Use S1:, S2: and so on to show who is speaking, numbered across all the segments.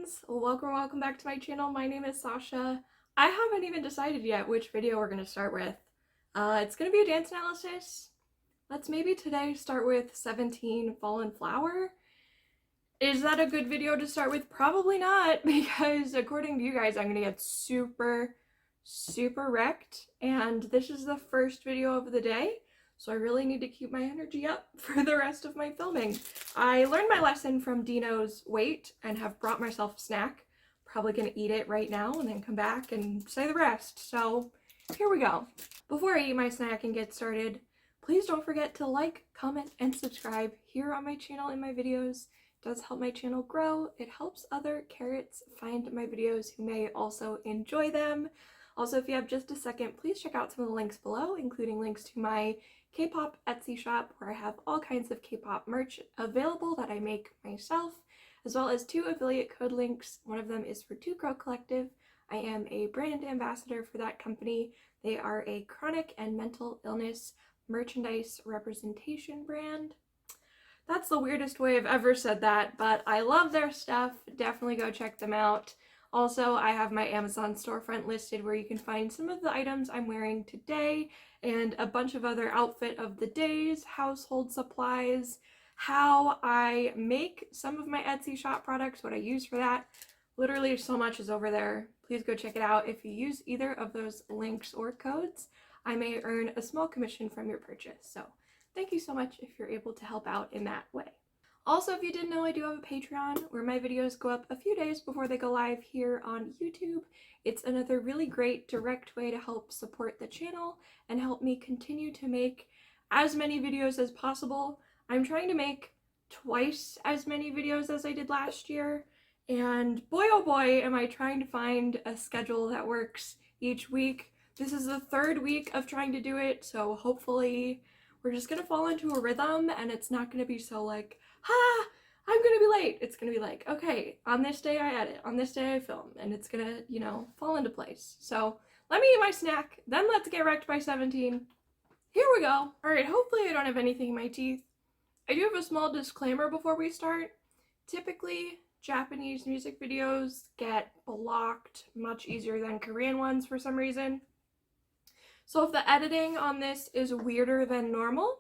S1: friends! Welcome back to my channel. My name is Sasha. I haven't even decided yet which video we're going to start with. It's going to be a dance analysis. Let's maybe today start with 17 Fallin Flower. Is that a good video to start with? Probably not, because according to you guys, I'm going to get super wrecked, and this is the first video of the day. So I really need to keep my energy up for the rest of my filming. I learned my lesson from Dino's weight and have brought myself a snack. Probably gonna eat it right now and then come back and say the rest. So here we go. Before I eat my snack and get started, please don't forget to like, comment, and subscribe here on my channel and my videos. It does help my channel grow. It helps other carrots find my videos who may also enjoy them. Also, if you have just a second, please check out some of the links below, including links to my K-pop Etsy shop, where I have all kinds of K-pop merch available that I make myself, as well as 2 affiliate code links. One of them is for 2Crow Collective. I am a brand ambassador for that company. They are a chronic and mental illness merchandise representation brand. That's the weirdest way I've ever said that, but I love their stuff. Definitely go check them out. Also, I have my Amazon storefront listed where you can find some of the items I'm wearing today and a bunch of other outfit of the days, household supplies, how I make some of my Etsy shop products, what I use for that. Literally so much is over there. Please go check it out. If you use either of those links or codes, I may earn a small commission from your purchase. So thank you so much if you're able to help out in that way. Also, if you didn't know, I do have a Patreon where my videos go up a few days before they go live here on YouTube. It's another really great direct way to help support the channel and help me continue to make as many videos as possible. I'm trying to make twice as many videos as I did last year, and boy oh boy am I trying to find a schedule that works each week. This is the 3rd week of trying to do it, so hopefully we're just gonna fall into a rhythm and it's not gonna be so like, I'm gonna be late. It's gonna be like, okay, on this day I edit, on this day I film, and it's gonna, you know, fall into place. So let me eat my snack, then let's get wrecked by 17. Here we go. All right, hopefully I don't have anything in my teeth. I do have a small disclaimer before we start. Typically, Japanese music videos get blocked much easier than Korean ones for some reason. So if the editing on this is weirder than normal,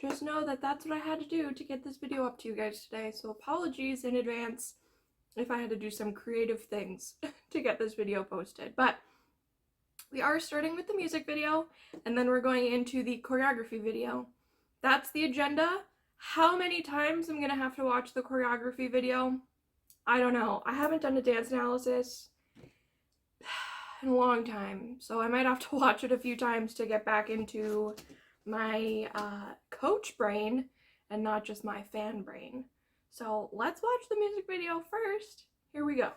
S1: just know that that's what I had to do to get this video up to you guys today. So apologies in advance if I had to do some creative things to get this video posted. But we are starting with the music video, and then we're going into the choreography video. That's the agenda. How many times I'm gonna have to watch the choreography video? I don't know. I haven't done a dance analysis in a long time, so I might have to watch it a few times to get back into my coach brain and not just my fan brain. So let's watch the music video first. Here we go.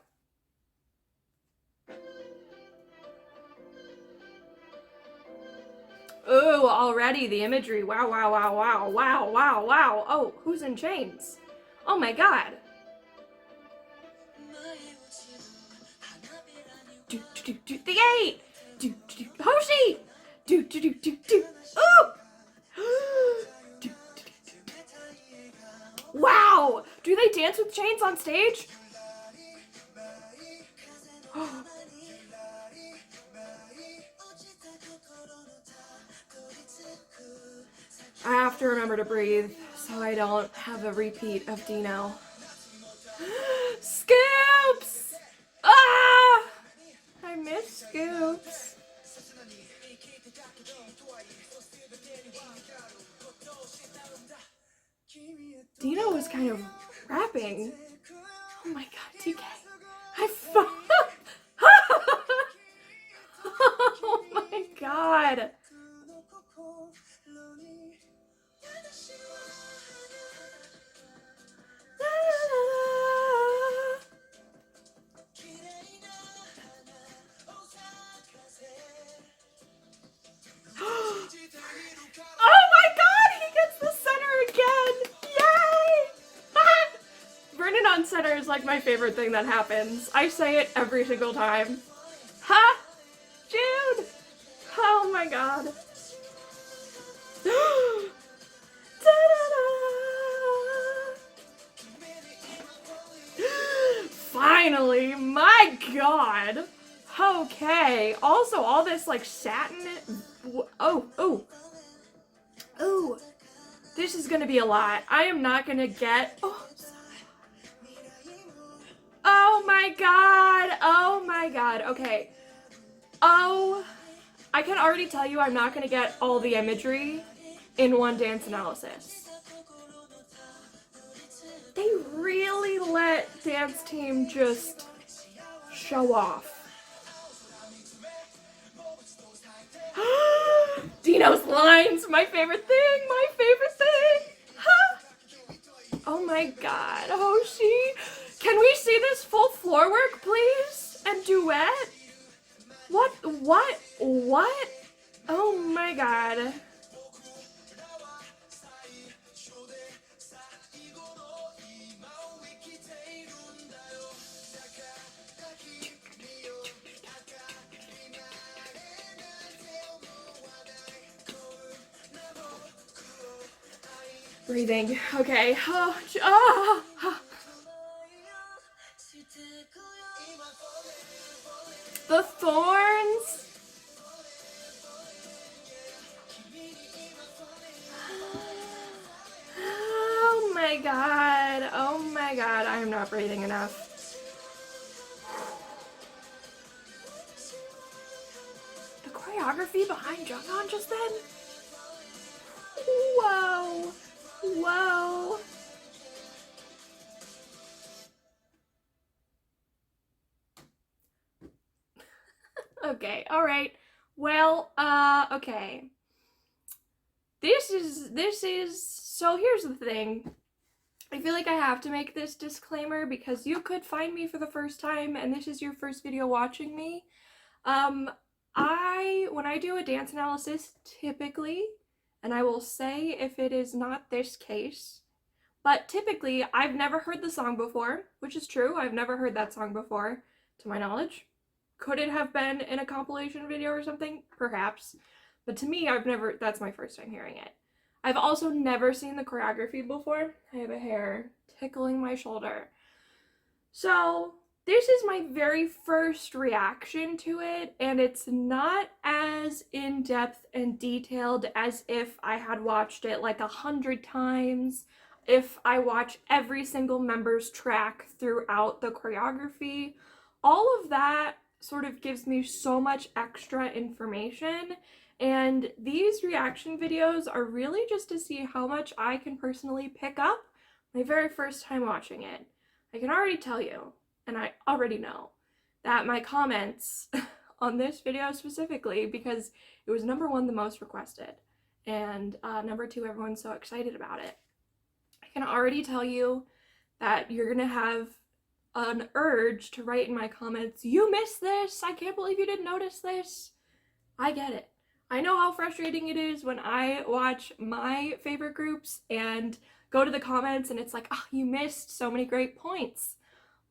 S1: Ooh, already the imagery. Wow. Oh, who's in chains? Oh my god. The 8! Hoshi! Ooh! Wow! Do they dance with chains on stage? I have to remember to breathe so I don't have a repeat of Dino. Scoops! Ah! I miss Scoops. Dino was kind of rapping. Oh my god, TK. Oh my god. Center is like my favorite thing that happens. I say it every single time. Ha! Jude! Oh my god. Finally, my god. Okay. Also, all this like satin. Oh. This is gonna be a lot. I am not gonna get. Oh my god. Oh my god. Okay. Oh, I can already tell you I'm not gonna get all the imagery in one dance analysis. They really let dance team just show off. Dino's lines, my favorite thing, my favorite thing. Oh my god, Hoshi. Can we see this full floor work, please? And duet? What? Oh my god. Breathing. Okay. The thorns. Oh my god. Oh my god. I am not breathing enough. The choreography behind Junghan just then. Whoa. Whoa. Okay, alright. Well, okay. This is, so here's the thing. I feel like I have to make this disclaimer because you could find me for the first time and this is your first video watching me. When I do a dance analysis, typically, and I will say if it is not this case, but typically I've never heard the song before, which is true. I've never heard that song before, to my knowledge. Could it have been in a compilation video or something? Perhaps. But to me, that's my first time hearing it. I've also never seen the choreography before. I have a hair tickling my shoulder. So this is my very first reaction to it, and it's not as in-depth and detailed as if I had watched it like 100 times, if I watch every single member's track throughout the choreography. All of that sort of gives me so much extra information, and these reaction videos are really just to see how much I can personally pick up my very first time watching it. I can already tell you, and I already know, that my comments on this video specifically, because it was #1 the most requested, and #2 everyone's so excited about it, I can already tell you that you're gonna have an urge to write in my comments, "You missed this! I can't believe you didn't notice this!" I get it. I know how frustrating it is when I watch my favorite groups and go to the comments and it's like, "Oh, you missed so many great points."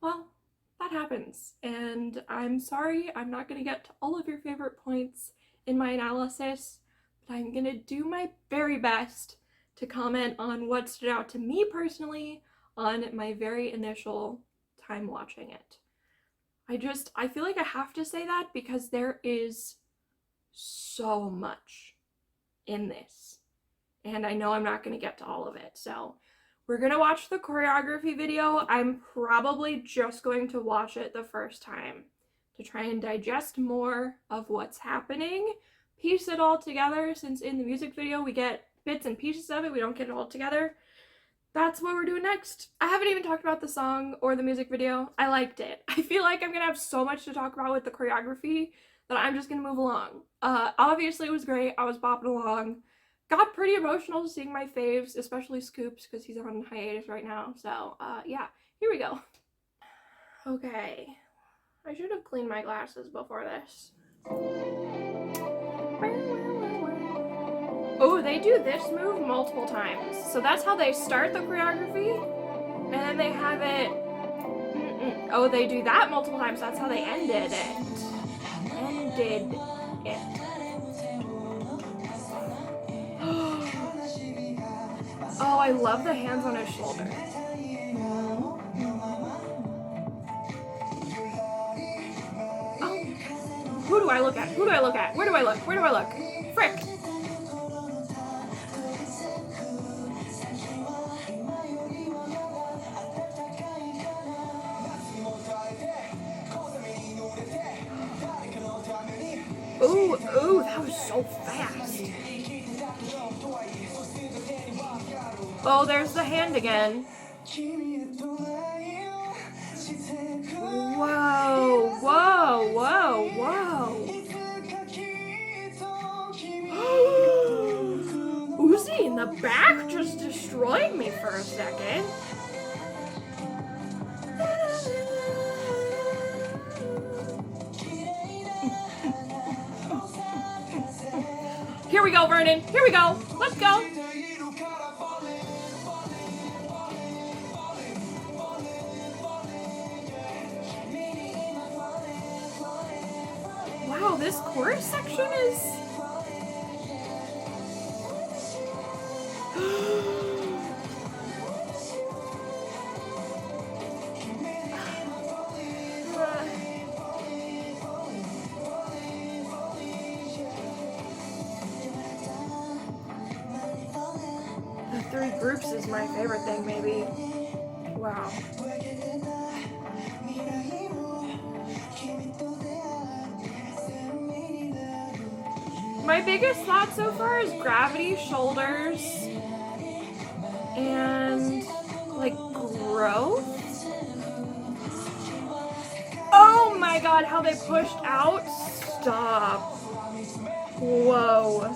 S1: Well, that happens, and I'm sorry I'm not going to get to all of your favorite points in my analysis, but I'm going to do my very best to comment on what stood out to me personally on my very initial time watching it. I feel like I have to say that because there is so much in this, and I know I'm not going to get to all of it, so we're going to watch the choreography video. I'm probably just going to watch it the first time to try and digest more of what's happening, piece it all together, since in the music video we get bits and pieces of it, we don't get it all together. That's what we're doing next. I haven't even talked about the song or the music video. I liked it. I feel like I'm gonna have so much to talk about with the choreography that I'm just gonna move along. Obviously it was great. I was bopping along. Got pretty emotional seeing my faves, especially s.coups, because he's on hiatus right now. So yeah, here we go. Okay, I should have cleaned my glasses before this. Oh, they do this move multiple times. So that's how they start the choreography, and then they have it. Oh, they do that multiple times. That's how they ended it. Oh, I love the hands on his shoulder. Who do I look at? Who do I look at? Where do I look? Where do I look? Frick! Ooh, ooh, that was so fast. Oh, there's the hand again. Whoa, whoa, whoa, whoa. Uzi in the back just destroyed me for a second. Here we go, Vernon. Here we go. Let's go. Wow, this chorus section is... The three groups is my favorite thing, maybe. Wow. My biggest thought so far is gravity, shoulders, and like growth. Oh my god, how they pushed out. Stop. Whoa.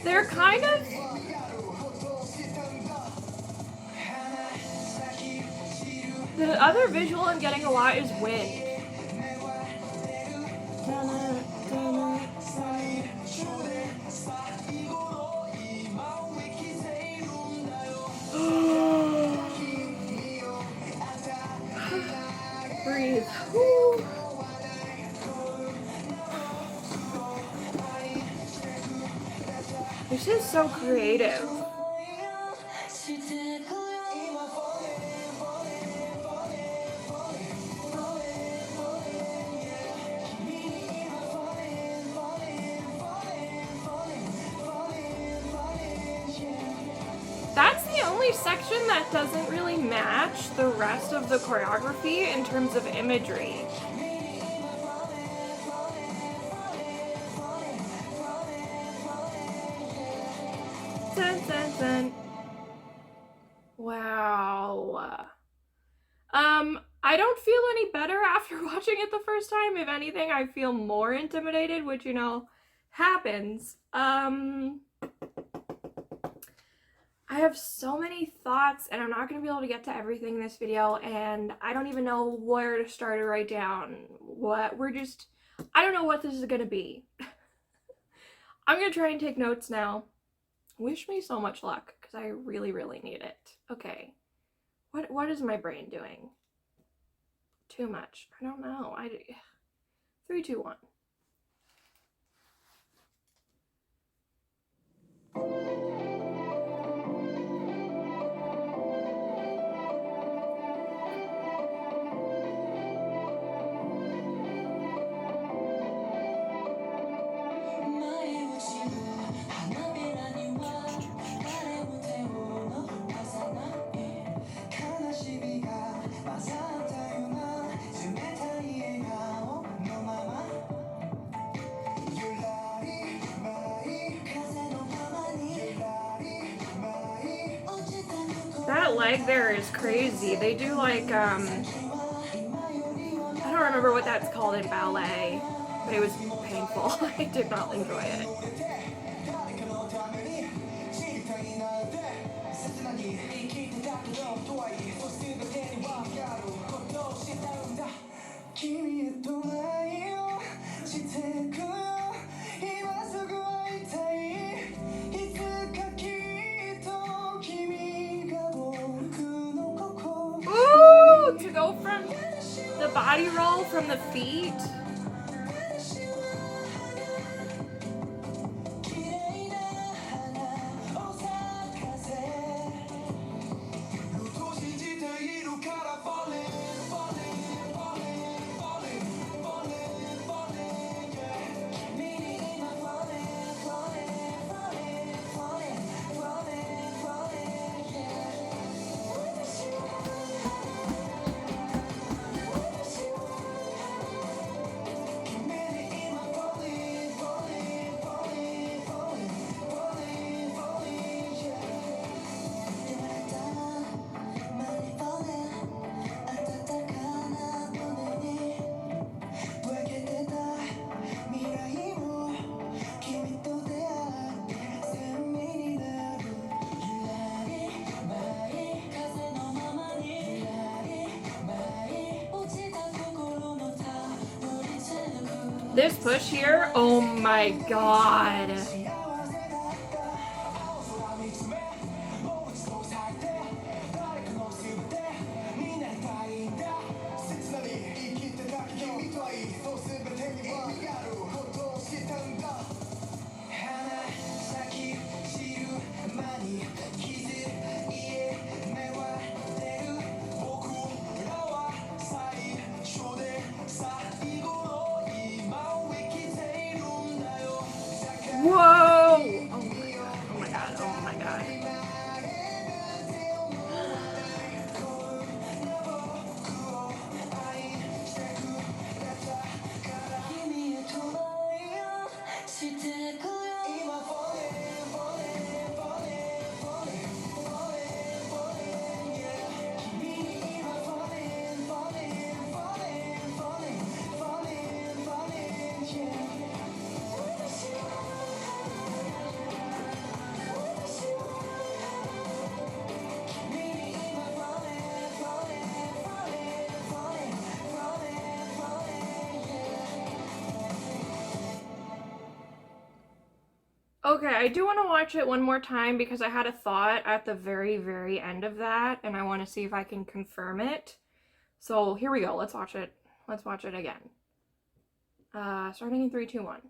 S1: They're kind of... The other visual I'm getting a lot is wind. Breathe. Woo. This is so creative. That's the only section that doesn't really match the rest of the choreography in terms of imagery. Dun, dun, dun. Wow. I don't feel any better after watching it the first time. If anything, I feel more intimidated, which, you know, happens. I have so many thoughts, and I'm not going to be able to get to everything in this video, and I don't even know where to start or write down. I don't know what this is going to be. I'm going to try and take notes now. Wish me so much luck, because I really, really need it. Okay. What is my brain doing? Too much. I don't know. 3, 2, 1. That leg there is crazy. They do like, I don't remember what that's called in ballet, but it was painful. I did not enjoy it. Ooh, to go from the body roll from the feet. This push here, oh my god. Whoa! Oh my god, oh my god. Okay, I do want to watch it one more time because I had a thought at the very, very end of that, and I want to see if I can confirm it. So here we go. Let's watch it. Let's watch it again. Starting in 3, 2, 1.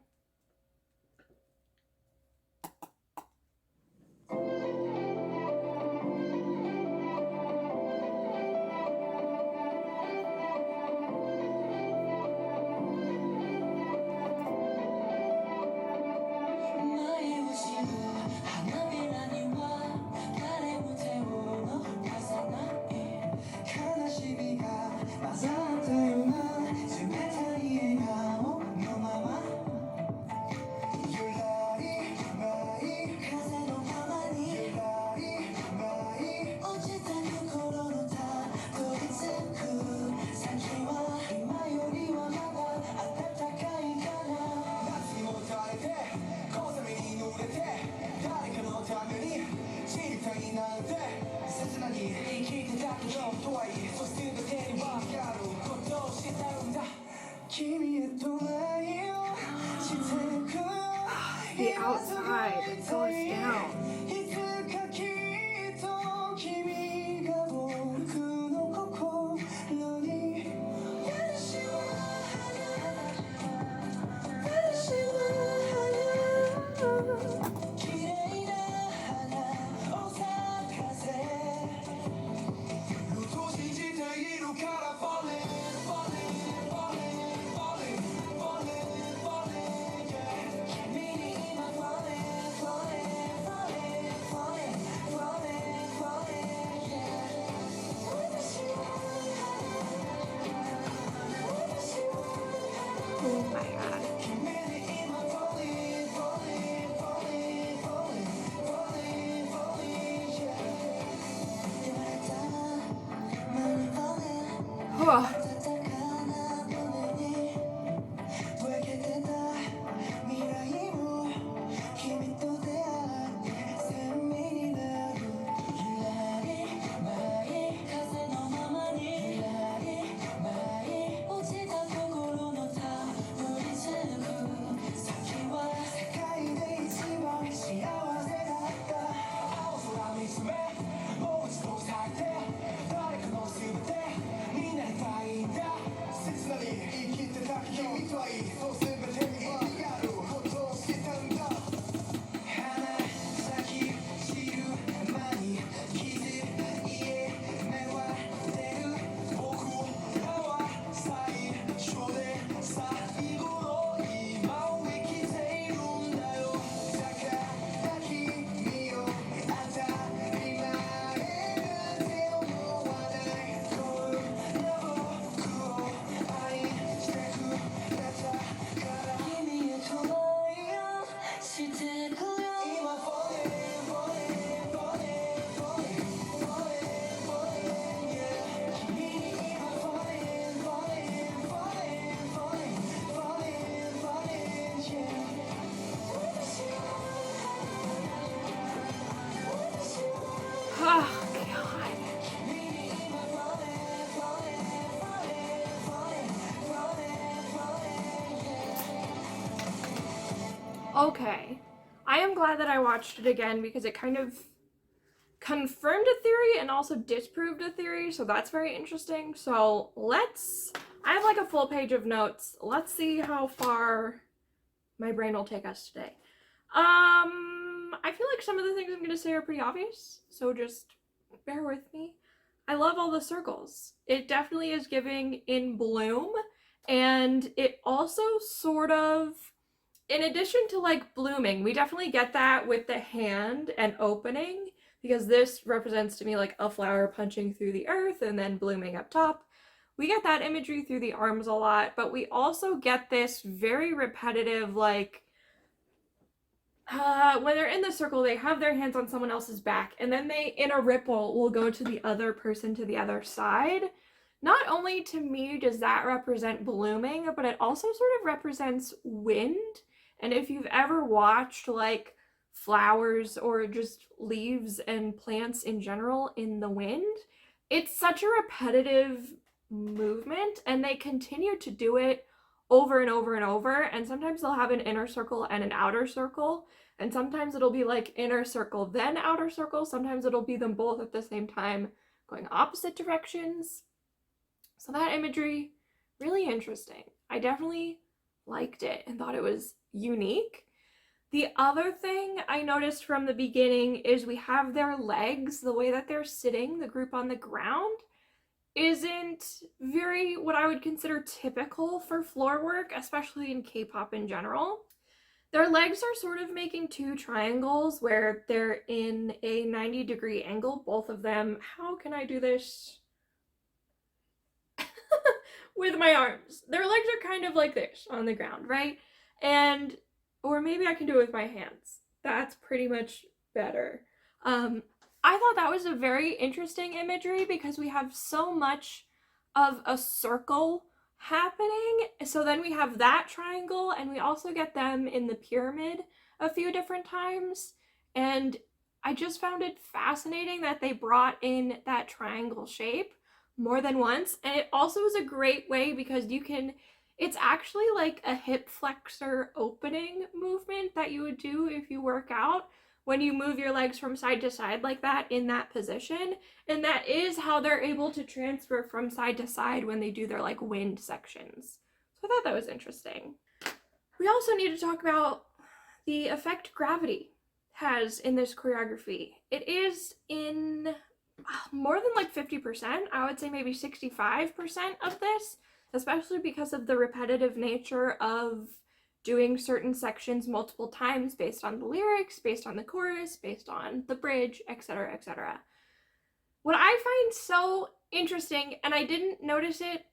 S1: The outside, it goes down. Oh my god. Oh. Okay, I am glad that I watched it again because it kind of confirmed a theory and also disproved a theory, so that's very interesting. So I have like a full page of notes. Let's see how far my brain will take us today. I feel like some of the things I'm going to say are pretty obvious, so just bear with me. I love all the circles. It definitely is giving in bloom, and it also sort of, in addition to like blooming, we definitely get that with the hand and opening, because this represents to me like a flower punching through the earth and then blooming up top. We get that imagery through the arms a lot, but we also get this very repetitive, like, when they're in the circle, they have their hands on someone else's back, and then they, in a ripple, will go to the other person to the other side. Not only to me does that represent blooming, but it also sort of represents wind. And if you've ever watched like flowers or just leaves and plants in general in the wind, it's such a repetitive movement, and they continue to do it over and over and over. And sometimes they'll have an inner circle and an outer circle. And sometimes it'll be like inner circle, then outer circle. Sometimes it'll be them both at the same time, going opposite directions. So that imagery, really interesting. I definitely liked it and thought it was unique. The other thing I noticed from the beginning is we have their legs, the way that they're sitting, the group on the ground, isn't very what I would consider typical for floor work, especially in K-pop in general. Their legs are sort of making two triangles where they're in a 90-degree angle, both of them. How can I do this with my arms? Their legs are kind of like this on the ground, right? And, or maybe I can do it with my hands. That's pretty much better. I thought that was a very interesting imagery because we have so much of a circle happening. So then we have that triangle, and we also get them in the pyramid a few different times. And I just found it fascinating that they brought in that triangle shape more than once. And it also is a great way because it's actually like a hip flexor opening movement that you would do if you work out, when you move your legs from side to side like that in that position. And that is how they're able to transfer from side to side when they do their like wind sections. So I thought that was interesting. We also need to talk about the effect gravity has in this choreography. It is in more than like 50%, I would say maybe 65% of this, especially because of the repetitive nature of doing certain sections multiple times based on the lyrics, based on the chorus, based on the bridge, etc., etc. What I find so interesting, and I didn't notice it,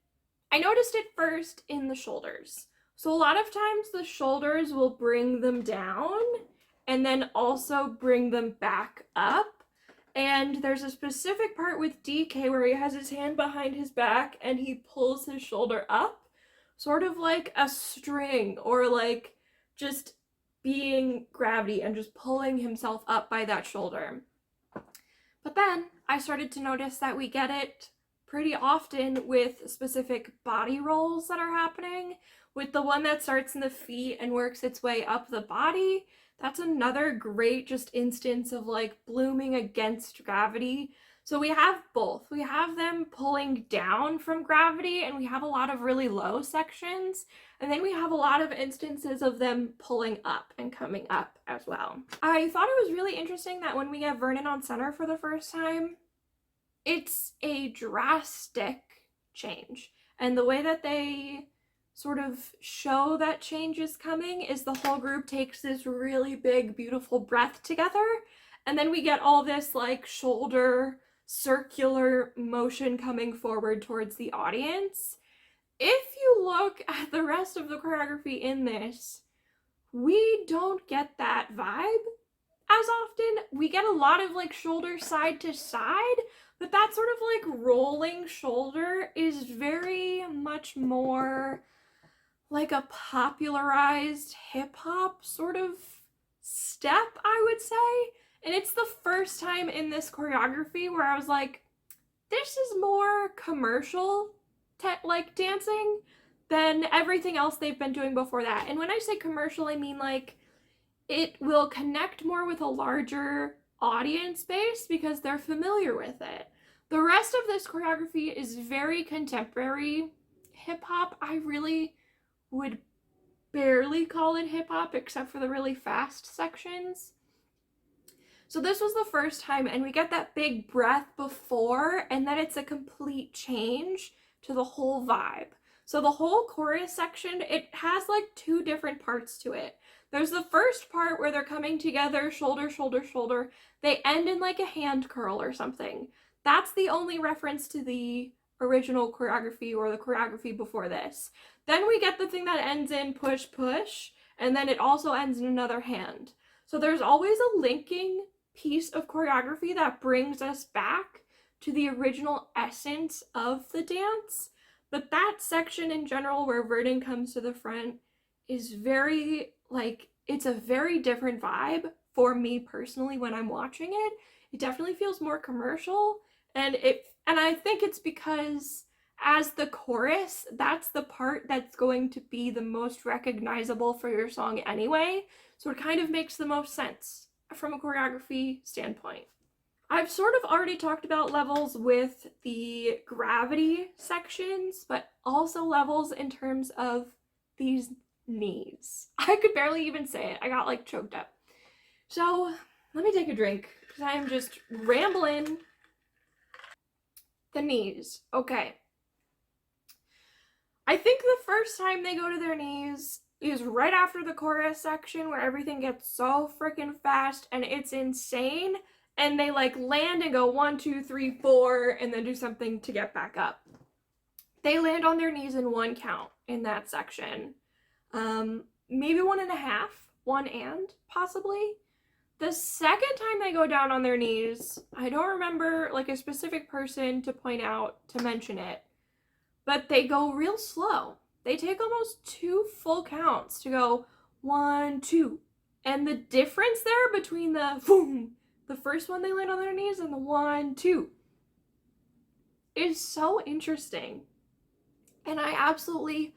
S1: I noticed it first in the shoulders. So a lot of times the shoulders will bring them down and then also bring them back up. And there's a specific part with DK where he has his hand behind his back and he pulls his shoulder up, sort of like a string, or like just being gravity and just pulling himself up by that shoulder. But then I started to notice that we get it pretty often with specific body rolls that are happening. With the one that starts in the feet and works its way up the body, that's another great just instance of like blooming against gravity. So we have both. We have them pulling down from gravity, and we have a lot of really low sections. And then we have a lot of instances of them pulling up and coming up as well. I thought it was really interesting that when we get Vernon on center for the first time, it's a drastic change. And the way that they sort of show that change is coming is the whole group takes this really big, beautiful breath together. And then we get all this like shoulder circular motion coming forward towards the audience. If you look at the rest of the choreography in this, we don't get that vibe as often. We get a lot of like shoulder side to side, but that sort of like rolling shoulder is very much more like a popularized hip-hop sort of step, I would say. And it's the first time in this choreography where I was like, this is more commercial like dancing than everything else they've been doing before that. And when I say commercial, I mean like it will connect more with a larger audience base because they're familiar with it. The rest of this choreography is very contemporary hip hop. I really would barely call it hip hop except for the really fast sections. So this was the first time, and we get that big breath before, and then it's a complete change to the whole vibe. So the whole chorus section, it has like two different parts to it. There's the first part where they're coming together, shoulder, shoulder, shoulder. They end in like a hand curl or something. That's the only reference to the original choreography or the choreography before this. Then we get the thing that ends in push, push, and then it also ends in another hand. So there's always a linking piece of choreography that brings us back to the original essence of the dance. But that section in general where Verdon comes to the front is very, like, it's a very different vibe for me personally when I'm watching it. It definitely feels more commercial, and I think it's because as the chorus, that's the part that's going to be the most recognizable for your song anyway, so it kind of makes the most sense from a choreography standpoint. I've sort of already talked about levels with the gravity sections, but also levels in terms of these knees. I could barely even say it. I got like choked up. So let me take a drink because I am just rambling. The knees. Okay. I think the first time they go to their knees is right after the chorus section where everything gets so freaking fast and it's insane, and they like land and go 1, 2, 3, 4 and then do something to get back up. They land on their knees in one count in that section. Maybe 1.5, one and possibly. The second time they go down on their knees, I don't remember like a specific person to point out to mention it, but they go real slow. They take almost 2 full counts to go 1, 2. And the difference there between the boom, the first one they land on their knees, and the 1, 2 is so interesting. And I absolutely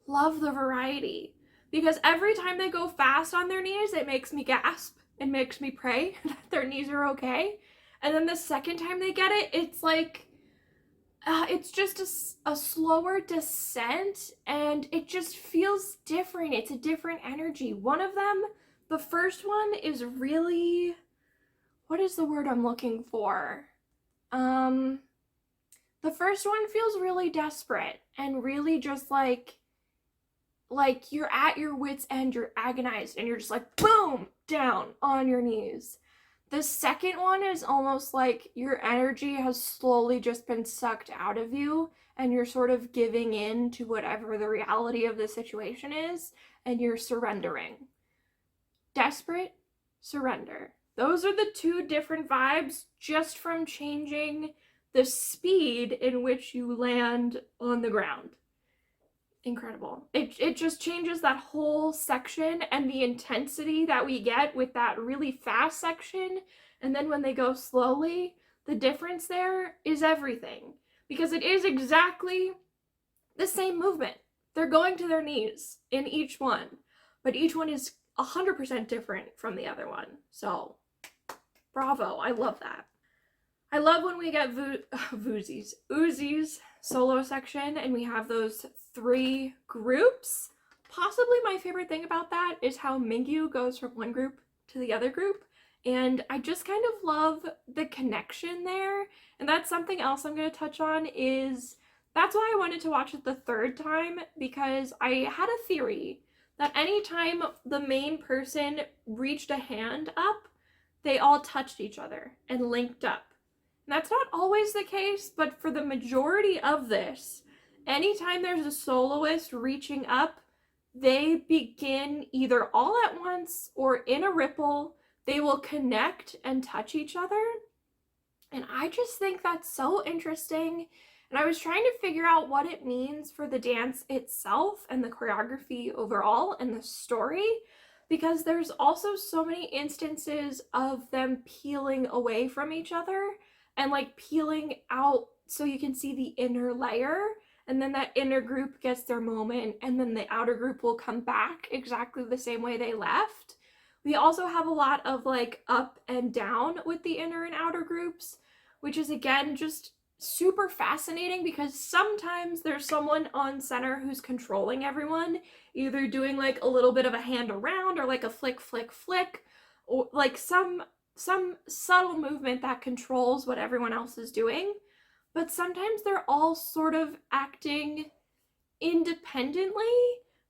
S1: love the variety because every time they go fast on their knees, it makes me gasp. It makes me pray that their knees are okay. And then the second time they get it, it's like, it's just a slower descent, and it just feels different. It's a different energy. One of them, the first one, is really, what is the word I'm looking for? The first one feels really desperate and really just like you're at your wit's end, you're agonized, and you're just like, boom, down on your knees. The second one is almost like your energy has slowly just been sucked out of you, and you're sort of giving in to whatever the reality of the situation is, and you're surrendering. Desperate, surrender. Those are the two different vibes just from changing the speed in which you land on the ground. Incredible. It just changes that whole section and the intensity that we get with that really fast section, and then when they go slowly, the difference there is everything, because it is exactly the same movement. They're going to their knees in each one, but each one is 100% different from the other one. So bravo, I love that. I love when we get Uzi's solo section and we have those 3 groups. Possibly my favorite thing about that is how Mingyu goes from one group to the other group, and I just kind of love the connection there. And that's something else I'm going to touch on, is that's why I wanted to watch it the third time, because I had a theory that anytime the main person reached a hand up, they all touched each other and linked up. And that's not always the case, but for the majority of this, anytime there's a soloist reaching up, they begin either all at once or in a ripple. They will connect and touch each other. And I just think that's so interesting. And I was trying to figure out what it means for the dance itself and the choreography overall and the story, because there's also so many instances of them peeling away from each other and like peeling out so you can see the inner layer, and then that inner group gets their moment, and then the outer group will come back exactly the same way they left, We also have a lot of like up and down with the inner and outer groups, which is again just super fascinating because sometimes there's someone on center who's controlling everyone, either doing like a little bit of a hand around or like a flick flick flick, or like some subtle movement that controls what everyone else is doing. But sometimes they're all sort of acting independently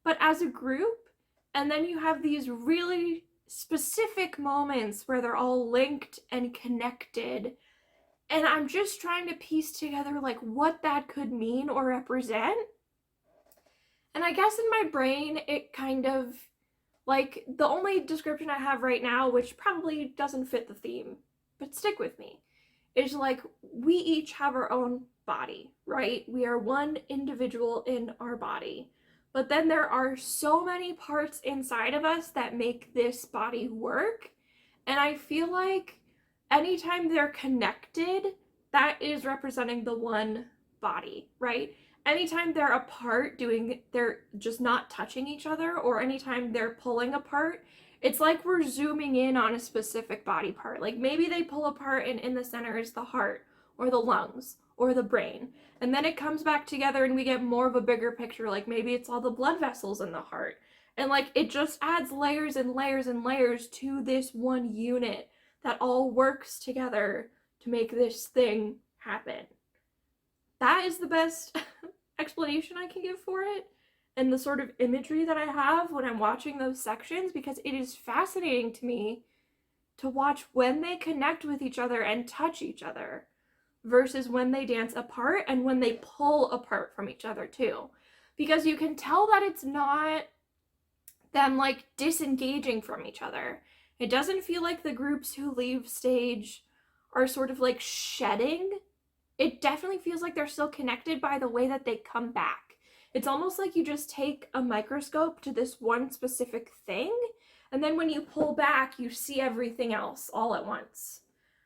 S1: but as a group, and then you have these really specific moments where they're all linked and connected, and I'm just trying to piece together like what that could mean or represent. And I guess in my brain it kind of, like, the only description I have right now, which probably doesn't fit the theme, but stick with me, is like we each have our own body, right? We are one individual in our body. But then there are so many parts inside of us that make this body work. And I feel like anytime they're connected, that is representing the one body, right? Anytime they're apart they're just not touching each other, or anytime they're pulling apart, it's like we're zooming in on a specific body part. Like maybe they pull apart and in the center is the heart or the lungs or the brain. And then it comes back together and we get more of a bigger picture. Like maybe it's all the blood vessels in the heart. And like it just adds layers and layers and layers to this one unit that all works together to make this thing happen. That is the best explanation I can give for it, and the sort of imagery that I have when I'm watching those sections, because it is fascinating to me to watch when they connect with each other and touch each other versus when they dance apart and when they pull apart from each other too. Because you can tell that it's not them like disengaging from each other. It doesn't feel like the groups who leave stage are sort of like shedding. It definitely feels like they're still connected by the way that they come back. It's almost like you just take a microscope to this one specific thing, and then when you pull back, you see everything else all at once.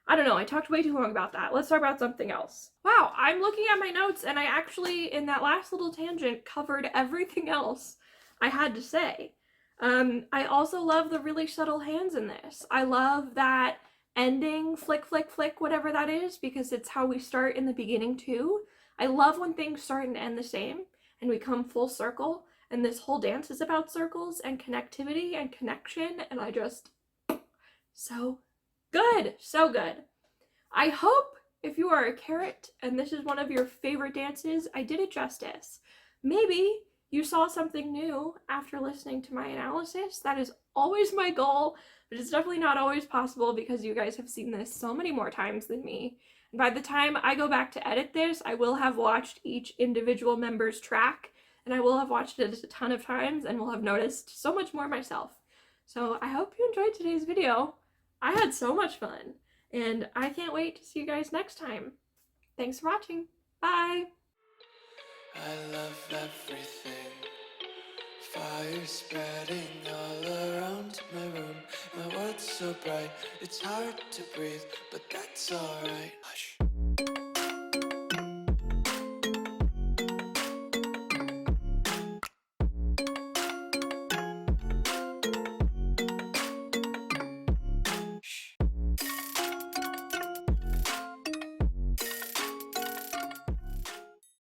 S1: I don't know, I talked way too long about that. Let's talk about something else. Wow, I'm looking at my notes and I actually, in that last little tangent, covered everything else I had to say. I also love the really subtle hands in this. I love that ending flick flick flick, whatever that is, because it's how we start in the beginning too. I love when things start and end the same and we come full circle, and this whole dance is about circles and connectivity and connection, and I just, so good, so good. I hope if you are a carrot and this is one of your favorite dances, I did it justice. Maybe you saw something new after listening to my analysis. That is always my goal, but it's definitely not always possible because you guys have seen this so many more times than me. And by the time I go back to edit this, I will have watched each individual member's track, and I will have watched it a ton of times and will have noticed so much more myself. So I hope you enjoyed today's video. I had so much fun, and I can't wait to see you guys next time. Thanks for watching. Bye!
S2: I love everything. Fire spreading all around my room. My world's so bright, it's hard to breathe, but that's alright. Hush.